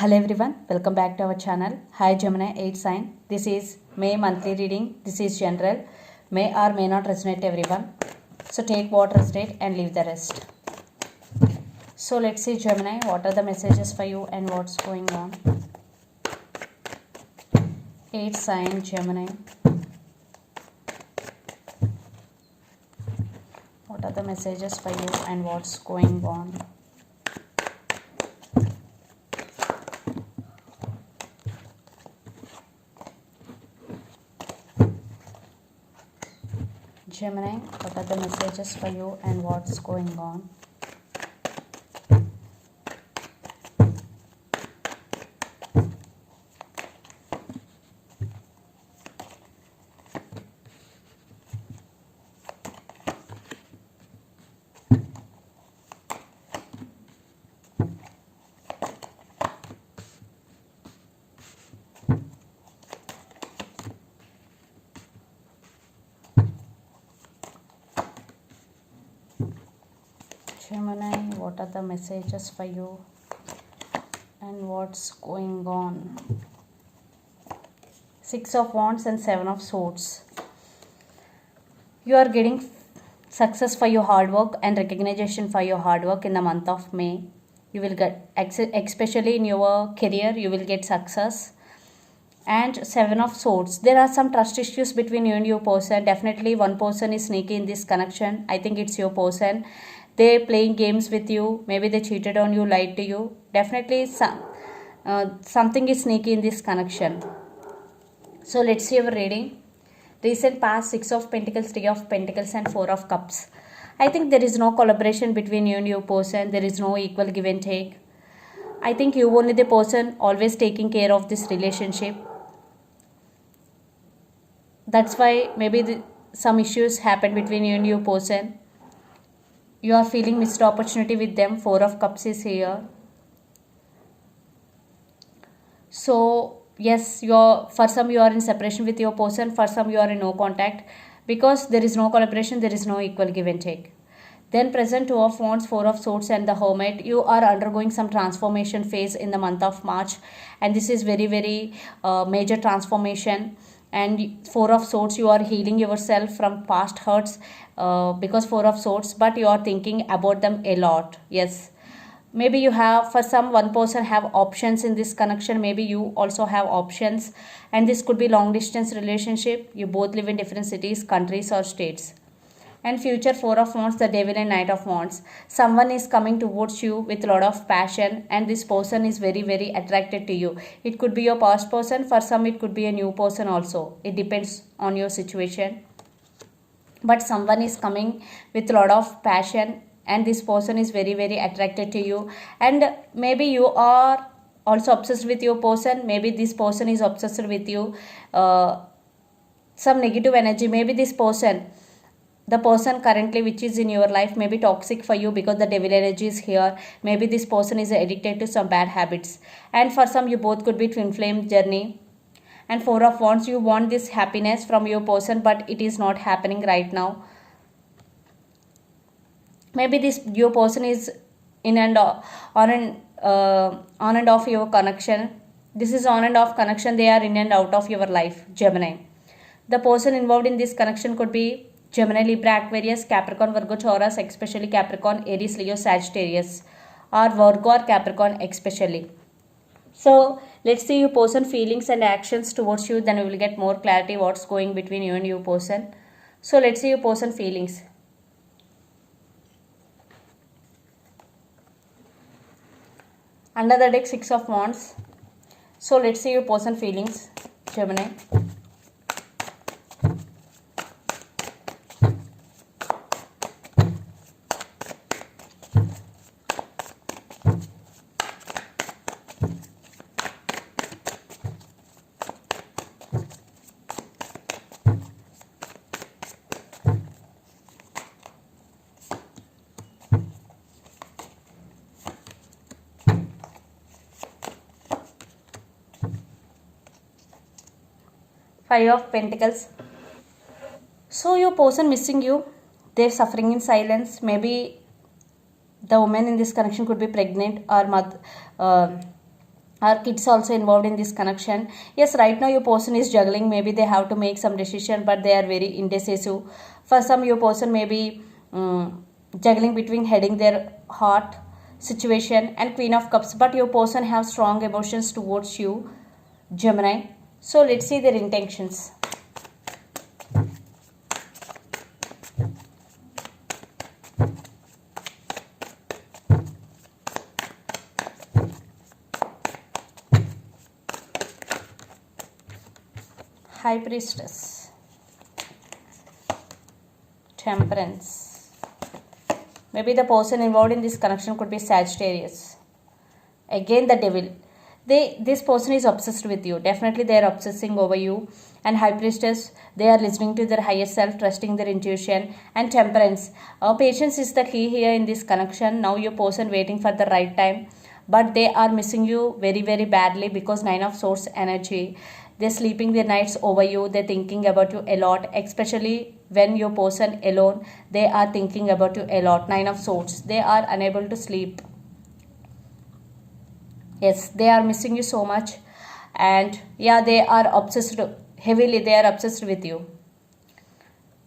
Hello everyone, welcome back to our channel. Hi Gemini 8 sign. This is May monthly reading. This is general. May or may not resonate everyone. So take what resonate and leave the rest. So let's see Gemini, what are the messages for you and what's going on. 8 sign Gemini. What are the messages for you and what's going on. Gemini, what are the messages for you and what's going on? Gemini, what are the messages for you and what's going on? 6 of Wands and 7 of Swords. You are getting success for your hard work and recognition for your hard work in the month of May. You will get, especially in your career, you will get success. And 7 of Swords. There are some trust issues between you and your person. Definitely one person is sneaky in this connection. I think it's your person. They're playing games with you. Maybe they cheated on you, lied to you. Definitely something is sneaky in this connection. So let's see our reading. Recent past, 6 of Pentacles, 3 of Pentacles and 4 of Cups. I think there is no collaboration between you and your person. There is no equal give and take. I think you only the person always taking care of this relationship. That's why maybe some issues happen between you and your person. You are feeling missed opportunity with them. 4 of Cups is here. So yes, for some you are in separation with your person. For some you are in no contact. Because there is no collaboration, there is no equal give and take. Then present 2 of Wands, 4 of Swords and the Hermit. You are undergoing some transformation phase in the month of March. And this is very, very major transformation. And 4 of Swords, you are healing yourself from past hurts because 4 of Swords, but you are thinking about them a lot. Yes. Maybe you have, for some, one person have options in this connection. Maybe you also have options. And this could be long distance relationship. You both live in different cities, countries or states. And future 4 of Wands, the Devil and Knight of Wands. Someone is coming towards you with a lot of passion and this person is very, very attracted to you. It could be your past person. For some it could be a new person also. It depends on your situation. But someone is coming with a lot of passion and this person is very, very attracted to you. And maybe you are also obsessed with your person. Maybe this person is obsessed with you. Some negative energy. Maybe this person, the person currently which is in your life may be toxic for you because the devil energy is here. Maybe this person is addicted to some bad habits. And for some you both could be twin flame journey. And 4 of Wands, you want this happiness from your person but it is not happening right now. Maybe your person is in and on and off your connection. This is on and off connection. They are in and out of your life, Gemini. The person involved in this connection could be Gemini, Libra, Aquarius, Capricorn, Virgo, Taurus, especially Capricorn, Aries, Leo, Sagittarius, or Virgo or Capricorn especially. So let's see your person feelings and actions towards you. Then we will get more clarity what's going between you and your person. So let's see your person feelings. Under the deck, 6 of Wands. So let's see your person feelings, Gemini. Five of Pentacles. So your person missing you. They're suffering in silence. Maybe the woman in this connection could be pregnant or Are kids also involved in this connection? Yes, right now your person is juggling. Maybe they have to make some decision, but they are very indecisive. For some, your person may be juggling between heading their heart situation and Queen of Cups, but your person have strong emotions towards you, Gemini. So let's see their intentions. High Priestess, Temperance. Maybe the person involved in this connection could be Sagittarius. Again, the Devil. This person is obsessed with you. Definitely, they are obsessing over you. And High Priestess, they are listening to their higher self, trusting their intuition. And Temperance. Patience is the key here in this connection. Now, your person waiting for the right time, but they are missing you very, very badly because Nine of Swords energy. They're sleeping their nights over you. They're thinking about you a lot, especially when your person alone. They are thinking about you a lot. Nine of Swords. They are unable to sleep. Yes, they are missing you so much. And yeah, they are obsessed heavily. They are obsessed with you.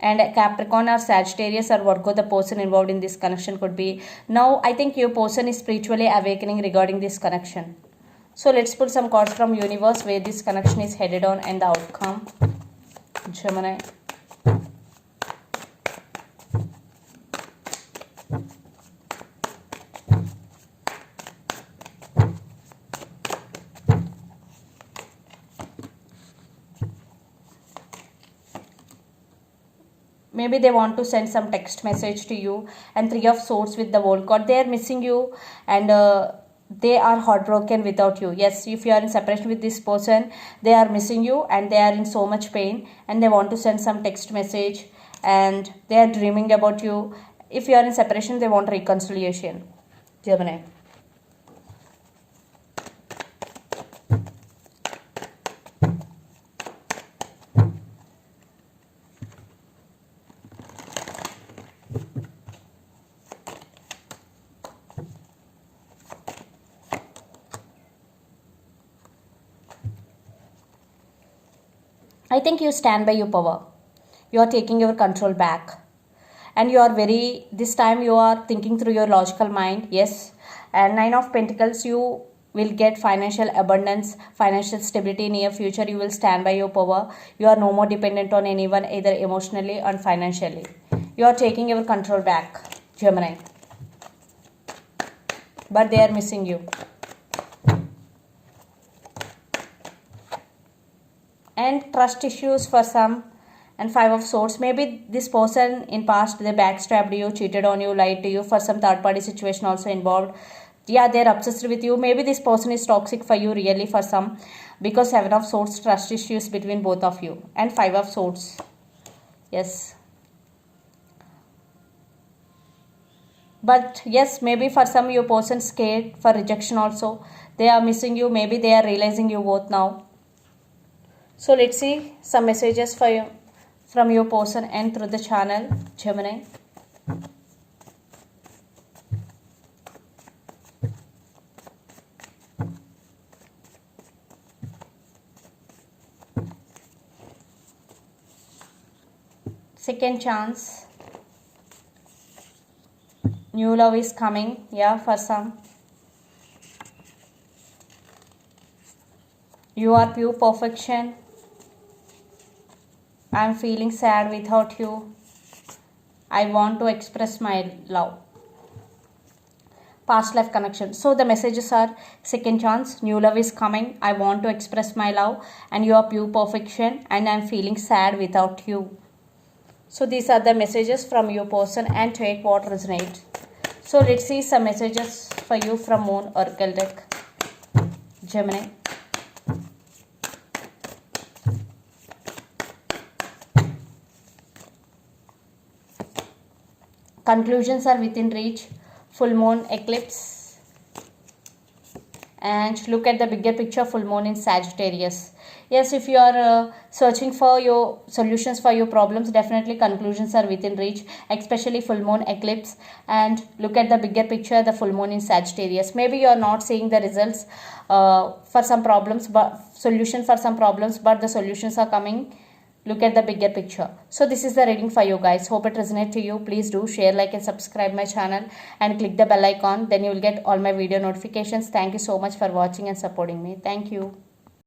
And Capricorn or Sagittarius or Virgo, the person involved in this connection could be. Now, I think your person is spiritually awakening regarding this connection. So let's pull some cards from universe where this connection is headed on and the outcome. Gemini. Maybe they want to send some text message to you. And Three of Swords with the World card. They are missing you and they are heartbroken without you. Yes, if you are in separation with this person, they are missing you and they are in so much pain and they want to send some text message and they are dreaming about you. If you are in separation, they want reconciliation. Gemini. I think you stand by your power. You are taking your control back. And you are this time you are thinking through your logical mind. Yes. And Nine of Pentacles, you will get financial abundance, financial stability in your future. You will stand by your power. You are no more dependent on anyone, either emotionally or financially. You are taking your control back, Gemini. But they are missing you. And trust issues for some. And Five of Swords. Maybe this person in past, they backstabbed you, cheated on you, lied to you. For some third party situation also involved. Yeah, they're obsessed with you. Maybe this person is toxic for you really for some. Because Seven of Swords, trust issues between both of you. And Five of Swords. Yes. But yes, maybe for some your person scared for rejection also. They are missing you. Maybe they are realizing you both now. So let's see some messages for you from your person and through the channel, Gemini. Second chance. New love is coming. Yeah, for some. You are pure perfection. I am feeling sad without you. I want to express my love. Past life connection. So the messages are second chance, new love is coming, I want to express my love, and you are pure perfection, and I am feeling sad without you. So these are the messages from your person and take what resonates. So let's see some messages for you from Moon Oracle deck, Gemini. Conclusions are within reach. Full moon, eclipse, and look at the bigger picture. Full moon in Sagittarius. Yes, if you are searching for your solutions for your problems, definitely conclusions are within reach, especially full moon eclipse. And look at the bigger picture, the full moon in Sagittarius. Maybe you are not seeing the results for some problems, but solution for some problems, but the solutions are coming. Look at the bigger picture. So this is the reading for you guys. Hope it resonates to you. Please do share, like and subscribe my channel and click the bell icon. Then you will get all my video notifications. Thank you so much for watching and supporting me. Thank you.